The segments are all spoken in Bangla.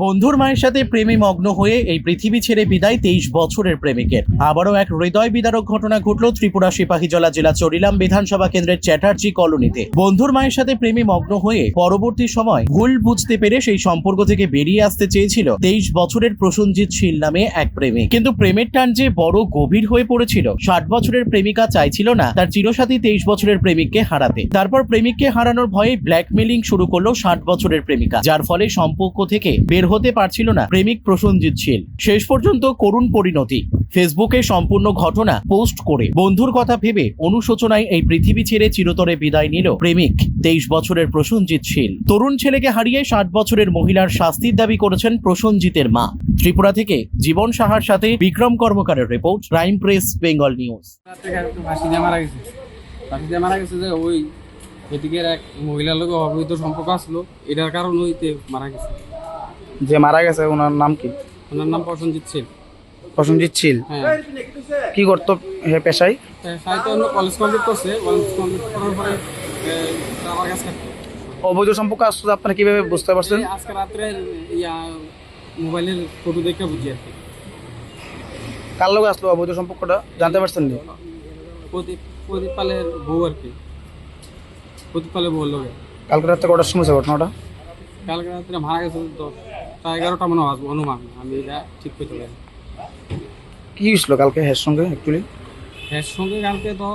বন্ধুর মায়ের সাথে প্রেমে মগ্ন হয়ে এই পৃথিবী ছেড়ে বিদায় 23 বছরের প্রেমিকের। আবারও এক হৃদয় বিদারক ঘটনা ঘটল ত্রিপুরা সিপাহীজলা জেলা চরিলাম বিধানসভা কেন্দ্রের চ্যাটার্জি কলোনিতে। বন্ধুর মায়ের সাথে প্রেমে মগ্ন হয়ে পরবর্তী সময় ভুল বুঝতে পেরে সেই সম্পর্ক থেকে বেরিয়ে আসতে চেয়েছিল 23 বছরের প্রসেনজিৎ শীল নামে এক প্রেমিক। কিন্তু প্রেমের টান যে বড় গভীর হয়ে পড়েছিল। 60 বছরের প্রেমিকা চাইছিল না তার চিরসাথী 23 বছরের প্রেমিককে হারাতে। তারপর প্রেমিককে হারানোর ভয়ে ব্ল্যাকমেলিং শুরু করলো 60 বছরের প্রেমিকা, যার ফলে সম্পর্ক থেকে বের হতে পারছিল না প্রেমিক প্রসেনজিৎ শীল। শেষ পর্যন্ত করুণ পরিণতি। ফেসবুকে সম্পূর্ণ ঘটনা পোস্ট করে বন্ধুর কথা ভেবে অনুশোচনায় এই পৃথিবী ছেড়ে চিরতরে বিদায় নিল প্রেমিক 23 বছরের প্রসেনজিৎ শীল। তরুণ ছেলেকে হারিয়ে 60 বছরের মহিলার শাস্তির দাবি করেছেন প্রসেনজিতের মা। ত্রিপুরা থেকে জীবন সাহার সাথে বিক্রম কর্মকারের report, prime press Bengal news. মারা গেছে যে ওই এদিকের এক মহিলার লোক অবৈধ সম্পর্ক আসলো, এটার কারণ হইতে মারা গেছে। যে মারা গেছে ওনার নাম কি? ওনার নাম প্রসেনজিৎ শীল। প্রসেনজিৎ শীল হ্যাঁ, কি করতো পেশায়? হয়তো অন্য কলেজ কমপ্লিট করছে, কলেজ কমপ্লিট করার পরে আমার কাছে থাকতো। অবৈধ সম্পর্ক আসলে আপনারা কিভাবে বুঝতে পারছেন? আজকে রাত্রে মোবাইলের ফটো দেখে বুঝি আর কি। কার লোক আসলো অবৈধ সম্পর্কটা জানতে পারছেন না? প্রদীপ পালের বউ আর কি, প্রদীপ পালের বউর লোক। কালকে রাত্রে কটার সময় ঘটনাটা? কালকে রাত্রে মারা গেছে 10-11টা মনে হয় অনুমান, আমি এটা ঠিক করতে পারি। কি হয়েছিল কালকে হের সঙ্গে? অ্যাকচুয়ালি এর সঙ্গে কালকে তো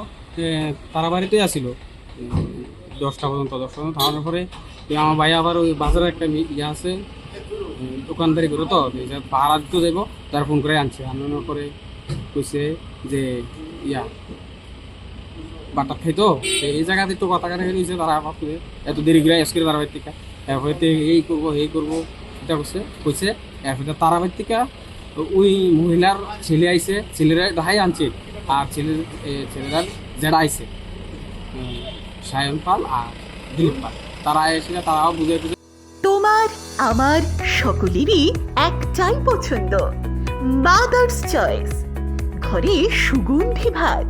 তারা বাড়িতেই আসিল 10টা পর্যন্ত। 10টা পর্যন্ত থামানোর পরে আমার ভাই আবার ওই বাজারে একটা ইয়ে আছে, দোকানদারি করে তো পাহারা দিতে যাইব, তার ফোন করে আনছে। আনানোর পরে কইছে যে বাটার খাইতো এই জায়গাতে একটু কথা কাটা হয়েছে। তারা ভাবছে এত দেরি করে আজকে তারা বাড়ির থেকে এরপরে এই করবো এটা কইছে। এরপরে তারা বাড়ির থেকে ওই মহিলার ছেলে আইছে, ছেলেরা দেখাই আনছে, আর ছেলেরা যেটা আইছে সায়ন পাল আর দিলীপ পাল, তারা এসে তারাও বুঝে তোমার আমার সকলেরই একটাই পছন্দ, মাদার্স চয়েস। ঘরে সুগন্ধি ভাত,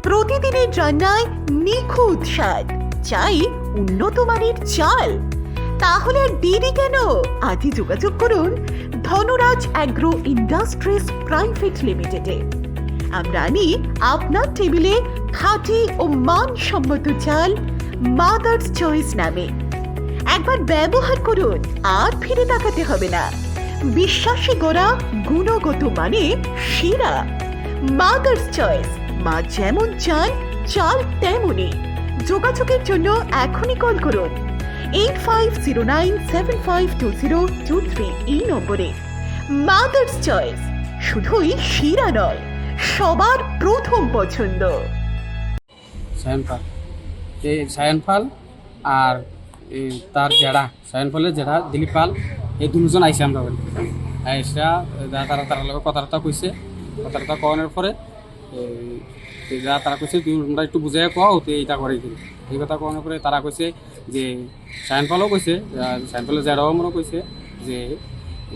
প্রতিদিনের রান্নায় নিখুঁত স্বাদ, চাই উন্নত মানের চাল। তাহলে আর দেরি কেন? আজই যোগাযোগ করুন ধনরাজ অ্যাগ্রো ইন্ডাস্ট্রিজ প্রাইভেট লিমিটেডে। আমরা আনি আপনার টেবিলে খাঁটি ও মানসম্মত চাল মাদার্স চয়েস নামে। একবার ব্যবহার করুন, আর ফিরে তাকাতে হবে না। বিশ্বাসে গড়া গুণগত মানে সেরা মাদার্স চয়েস। মা যেমন চান, চাল তেমনই। যোগাযোগের জন্য এখনই কল করুন 8509752023 এই নম্বরে। মাদার্স চয়েস শুধুই শিরা নয়, সবার প্রথম পছন্দ। সায়ন পাল আর তার জেঠা, সায়ন পালের জেঠা দিলীপ পাল, এই দুজন আইসে আমরা বাড়ি। আইসা তারা লোক কথাবার্তা কইছে। কথাবার্তা কওয়ানোর পরে তারা কইছে তোমরা একটু বুঝাই কও তো এইটা করে দিল। এই কথা কওয়ানোর পরে তারা কইছে যে সায়ন পালও কইছে, সায়ন পালের জেঠাও মনে কইছে যে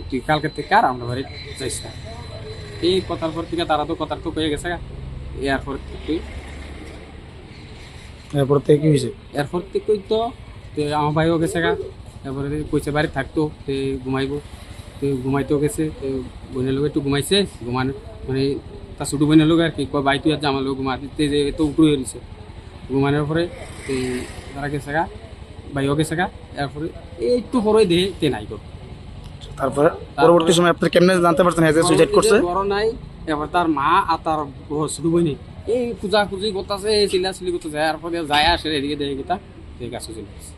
তুই কালকে থেকে আর আমরা বাড়ি যাইস না। এই কথার পর থেকে তারা তো কথার তো কয়ে গেছে। এরপর কি হয়েছে? এরপর থেকে তো আমার ভাইও গেছে গা। তারপরে কইছে বাড়ি থাকতো, ঘুমাইব, ঘুমাইতেও গেছে। বোনের লোক একটু ঘুমাইছে, ঘুমানো মানে তার ছোটো বোনের লোক আর কি কয় ভাই তুই আর আমার লোক ঘুমাতে যে তো উঠে হয়েছে। ঘুমানোর পরে তারা গেছে গা, ভাইও গেছে গা। এরপরে একটু পরে দেহে তে নাই গো। তারপরে পরবর্তী সময় আপনি কেমনে জানতে পারছেন যে সুইসাইড করছে? বড় নাই, এবার তার মা আর তার ছোটো বোনে এই পূজা করতেছে, এই চিল্লাচিল্লি করতেছে। এরপরে যায় আসে এদিকে দেখে গেতা গাছে চলে গেছে।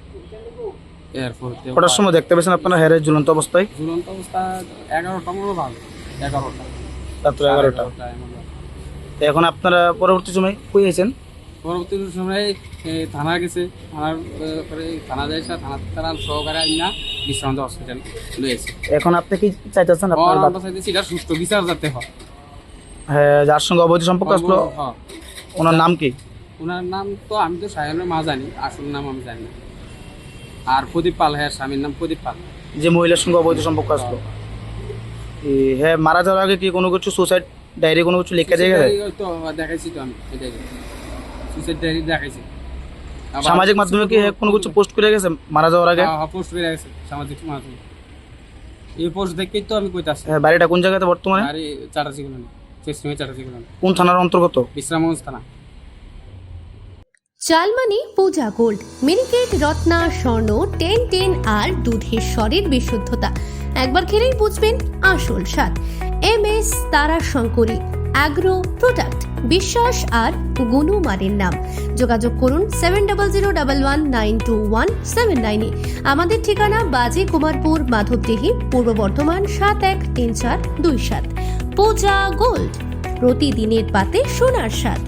এরপর কটার সময় দেখতে পেয়েছেন আপনারা হেরের ঝুলন্ত অবস্থায়? ঝুলন্ত অবস্থা 11টা মনে ভালো, 11টা রাত্র 11টা। এখন আপনারা পরবর্তী সময় কই আছেন? পরবর্তী সময় থানা গেছে, থানার পরে থানা যাইছে, থানা সহকারে না বিশ্রান্ত হসপিটাল লয়েছে। এখন আপনি কি চাইতেছেন? আমরা চাইতেছি এটা সুস্থ বিচার যাতে হয়। হ্যাঁ, যার সঙ্গে অবৈধ সম্পর্ক আসলো ওনার নাম কি? ওনার নাম তো আমি তো সায়নের মা জানি, আসল নাম আমি জানি না। আর প্রদীপ পাল, হ্যাঁ স্বামীর নাম প্রদীপ পাল। যে মহিলার সঙ্গে অবৈধ সম্পর্ক আসলো, হ্যাঁ মারা যাওয়ার আগে কি কোনো কিছু সুসাইড ডায়েরি কোনো কিছু লেখা যায়? তো দেখাইছি তো আমি, এটাই সুসাইড ডায়েরি দেখাইছি। সামাজিক মাধ্যমে কি কোনো কিছু পোস্ট করে গেছে মারা যাওয়ার আগে? পোস্ট করে গেছে সামাজিক মাধ্যমে। এই পোস্ট দেখেই তো আমি কইতাছি। বাড়িটা কোন জায়গাতে বর্তমানে? আর এই চাটার্জি কলোনি, চেষ্টিমে চাটার্জি কলোনি, কোন থানার অন্তর্গত? বিশ্রামগঞ্জ থানা। চালমানি পূজা গোল্ড, মিনিকেট রত্না স্বর্ণ 1010 আর দুধের স্বরের বিশুদ্ধতা একবার খেলেই বুঝবেন আসল স্বাদ। MS তারা শঙ্করী অ্যাগ্রো প্রোডাক্ট, বিশ্বাস আর গুণমানের নাম। যোগাযোগ করুন 7001192179 আমাদের ঠিকানা বাজে কুমারপুর, মাধবদেহি, পূর্ব বর্ধমান 713427। পূজা গোল্ড, প্রতিদিনের পাতে সোনার স্বাদ।